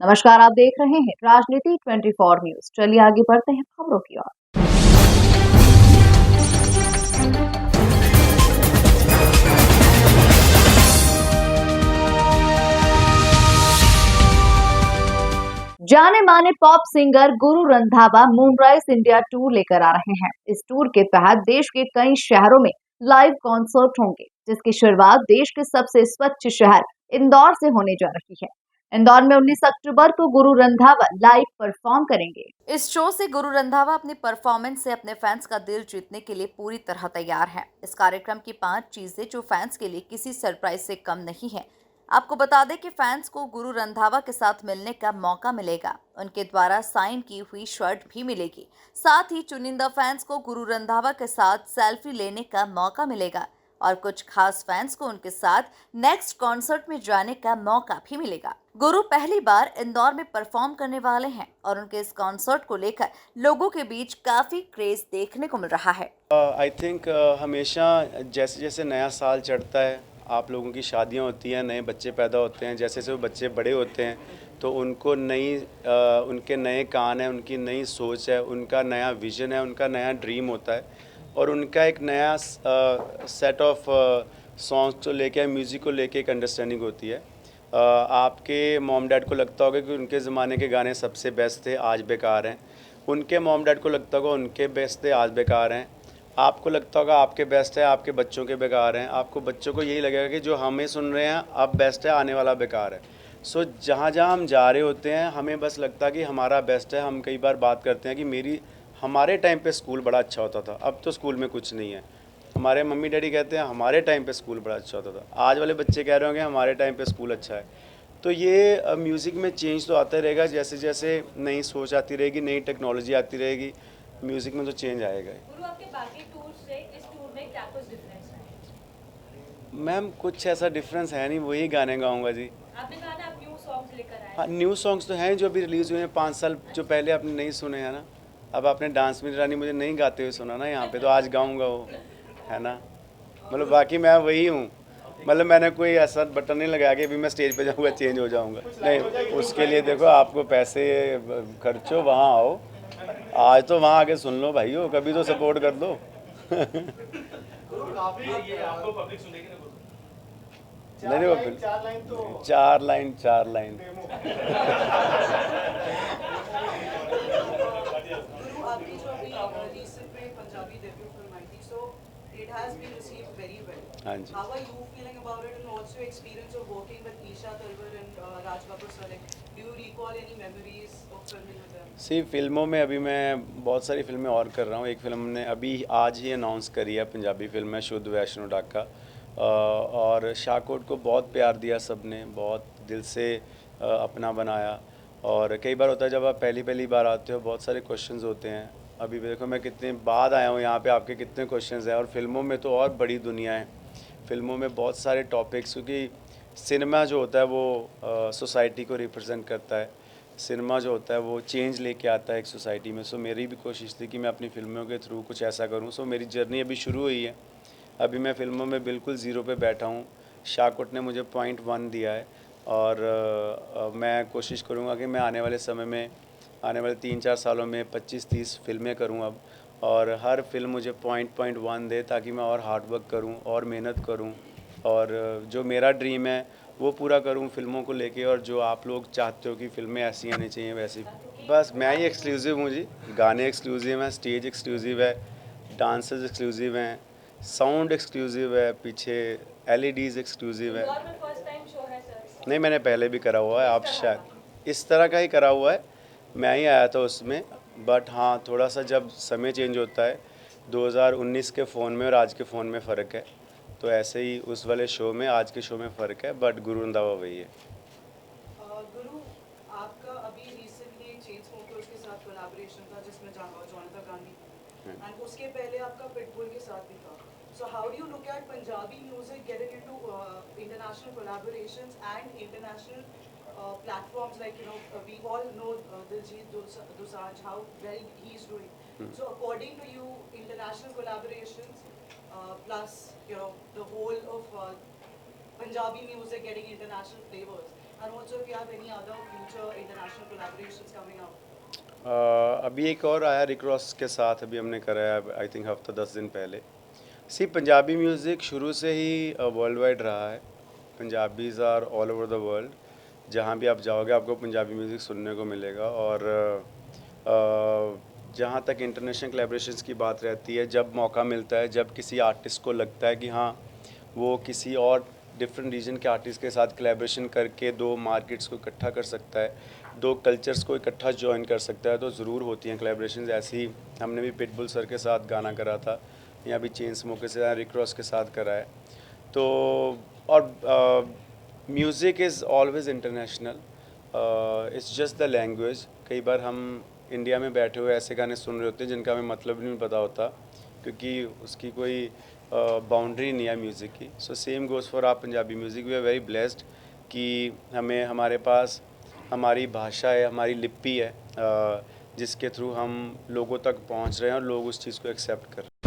नमस्कार, आप देख रहे हैं राजनीति 24 न्यूज। चलिए आगे बढ़ते हैं खबरों की ओर। जाने माने pop singer Guru Randhawa Moonrise India tour लेकर आ रहे हैं। इस टूर के तहत देश के कई शहरों में लाइव कॉन्सर्ट होंगे, जिसकी शुरुआत देश के सबसे स्वच्छ शहर इंदौर से होने जा रही है। इंदौर में 19 अक्टूबर को गुरु रंधावा लाइव परफॉर्म करेंगे। इस शो से गुरु रंधावा अपनी परफॉर्मेंस से अपने फैंस का दिल जीतने के लिए पूरी तरह तैयार हैं। इस कार्यक्रम की 5 चीजें जो फैंस के लिए किसी सरप्राइज से कम नहीं है। आपको बता दें कि फैंस को गुरु रंधावा के साथ मिलने का मौका मिलेगा। उनके द्वारा साइन की हुई शर्ट भी मिलेगी। साथ ही चुनिंदा फैंस को गुरु रंधावा के साथ सेल्फी लेने का मौका मिलेगा और कुछ खास फैंस को उनके साथ नेक्स्ट कॉन्सर्ट में जाने का मौका भी मिलेगा। गुरु पहली बार इंदौर में परफॉर्म करने वाले हैं और उनके इस कॉन्सर्ट को लेकर लोगों के बीच काफी क्रेज देखने को मिल रहा है। आई थिंक हमेशा जैसे जैसे नया साल चढ़ता है, आप लोगों की शादियां होती हैं, नए बच्चे पैदा होते हैं, जैसे जैसे वो बच्चे बड़े होते हैं तो उनको उनके नए कान हैं, उनकी नई सोच है, उनका नया विज़न है, उनका नया ड्रीम होता है और उनका एक नया सेट ऑफ सॉन्ग्स को लेके, म्यूज़िक को लेके एक अंडरस्टैंडिंग होती है। आपके मॉम डैड को लगता होगा कि उनके ज़माने के गाने सबसे बेस्ट थे, आज बेकार हैं। उनके मॉम डैड को लगता होगा उनके बेस्ट थे, आज बेकार हैं। आपको लगता होगा आपके बेस्ट है, आपके बच्चों के बेकार हैं। आपको बच्चों को यही लगेगा कि जो हमें सुन रहे हैं अब बेस्ट है, आने वाला बेकार है। सो जहाँ जहाँ हम जा रहे होते हैं हमें बस लगता है कि हमारा बेस्ट है। हम कई बार बात करते हैं कि हमारे टाइम पे स्कूल बड़ा अच्छा होता था, अब तो स्कूल में कुछ नहीं है। हमारे मम्मी डैडी कहते हैं हमारे टाइम पे स्कूल बड़ा अच्छा होता था। आज वाले बच्चे कह रहे होंगे हमारे टाइम पे स्कूल अच्छा है। तो ये म्यूज़िक में चेंज तो आता रहेगा, जैसे जैसे नई सोच आती रहेगी, नई टेक्नोलॉजी आती रहेगी, म्यूज़िक में तो चेंज आएगा ही। गुरु, आपके बाकी टूर से इस टूर में क्या कुछ डिफरेंस है? मैम कुछ ऐसा डिफरेंस है नहीं, वही गाने गाऊंगा जी। आपने कहा ना आप न्यू सॉन्ग्स लेकर आए। हाँ, न्यू सॉन्ग्स तो हैं जो अभी रिलीज़ हुए हैं 5 साल जो पहले आपने नहीं सुने हैं ना। अब आपने डांस में रानी मुझे नहीं गाते हुए सुना ना यहाँ पे, तो आज गाऊंगा वो, है ना। मतलब बाकी मैं वही हूँ। मतलब मैंने कोई ऐसा बटन नहीं लगाया कि अभी मैं स्टेज पे जाऊँगा चेंज हो जाऊँगा, नहीं। उसके लिए देखो आपको पैसे खर्चो, वहाँ आओ। आज तो वहाँ आके सुन लो भाइयों, कभी तो सपोर्ट कर दो। नहीं वो 4 लाइन। गुरु, आपकी जो अभी रिसेंट में पंजाबी डेब्यू फिल्म आई थी, so it has been received very well. हाँ जी। How are you feeling about it, and what's your experience of working with Isha Talwar and Raj Kapoor sir? Do you recall any memories of filming with them? सी फिल्मों में अभी मैं बहुत सारी फिल्में और कर रहा हूँ। एक फिल्म ने अभी आज ही अनाउंस करी है, पंजाबी फिल्म है शुद्ध वैष्णो डाका। और शाहकोट को बहुत प्यार दिया सबने, बहुत दिल से अपना बनाया। और कई बार होता है जब आप पहली पहली बार आते हो बहुत सारे क्वेश्चंस होते हैं। अभी देखो मैं कितने बाद आया हूँ यहाँ पे, आपके कितने क्वेश्चंस हैं। और फिल्मों में तो और बड़ी दुनिया है, फिल्मों में बहुत सारे टॉपिक्स, क्योंकि सिनेमा जो होता है वो सोसाइटी को रिप्रेजेंट करता है। सिनेमा जो होता है वो चेंज लेके आता है एक सोसाइटी में। सो मेरी भी कोशिश थी कि मैं अपनी फिल्मों के थ्रू कुछ ऐसा करूं। सो मेरी जर्नी अभी शुरू हुई है। अभी मैं फिल्मों में बिल्कुल ज़ीरो पे बैठा हूं। शाहकोट ने मुझे 0.1 दिया है और मैं कोशिश करूंगा कि मैं आने वाले समय में, आने वाले 3-4 सालों में 25-30 फिल्में करूं अब, और हर फिल्म मुझे 0.1 दे, ताकि मैं और हार्ड वर्क करूं और मेहनत करूं और जो मेरा ड्रीम है वो पूरा करूं फिल्मों को लेके। और जो आप लोग चाहते हो कि फिल्में ऐसी आनी चाहिए वैसी, बस मैं ही एक्सक्लूसिव हूँ जी। गाने एक्सक्लूसिव हैं, स्टेज एक्सक्लूसिव है, डांसर्स एक्सक्लूसिव हैं, साउंड एक्सक्लूसिव है, पीछे एलईडीज़ एक्सक्लूसिव है। इंदौर में फर्स्ट टाइम शो है सर। नहीं, मैंने पहले भी करा हुआ है, आप शायद इस तरह का ही करा हुआ है, मैं ही आया था उसमें। बट हाँ, थोड़ा सा जब समय चेंज होता है, 2019 के फ़ोन में और आज के फ़ोन में फ़र्क है, तो ऐसे ही उस वाले शो में आज के शो में फ़र्क है, बट गुरु रंधावा वही है। गुरु, आपका अभी रिसेंटली चेन स्मोकर्स के साथ कोलैबोरेशन था जिसमें जोनाथन गांधी, एंड उसके पहले आपका पिटबुल के साथ भी था। So how do you look at Punjabi music getting into international collaborations and international platforms, like we all know Diljit Dosanjh, how well he's doing. So according to you, international collaborations plus the whole of Punjabi music getting international flavors, and also if you have any other future international international collaborations coming out? अभी एक और आया रिक Ross के साथ, अभी हमने कराया I think हफ्ता 10 दिन पहले। सी पंजाबी म्यूज़िक शुरू से ही वर्ल्ड वाइड रहा है। Punjabis are all over the world, जहाँ भी आप जाओगे आपको पंजाबी म्यूज़िक सुनने को मिलेगा। और जहाँ तक इंटरनेशनल कोलैबोरेशंस की बात रहती है, जब मौका मिलता है, जब किसी आर्टिस्ट को लगता है कि हाँ वो किसी और डिफरेंट रीजन के आर्टिस्ट के साथ कोलैबोरेशन करके दो मार्केट्स को इकट्ठा कर सकता है, दो कल्चर्स को इकट्ठा जॉइन कर सकता है, तो ज़रूर होती हैं कोलैबोरेशंस। ऐसी ही हमने भी पिटबुल सर के साथ गाना करा था, या भी चेन स्मोकर से रिक रॉस के साथ करा है। तो और music is always international, it's just the language. कई बार हम इंडिया में बैठे हुए ऐसे गाने सुन रहे होते हैं जिनका हमें मतलब नहीं पता होता, क्योंकि उसकी कोई बाउंड्री नहीं है म्यूज़िक की। सो सेम गोज़ फॉर आप Punjabi music. We are very blessed कि हमें हमारे पास हमारी भाषा है, हमारी लिपि है, जिसके थ्रू हम लोगों तक पहुंच रहे हैं और लोग उस चीज़ को एक्सेप्ट कर रहे हैं।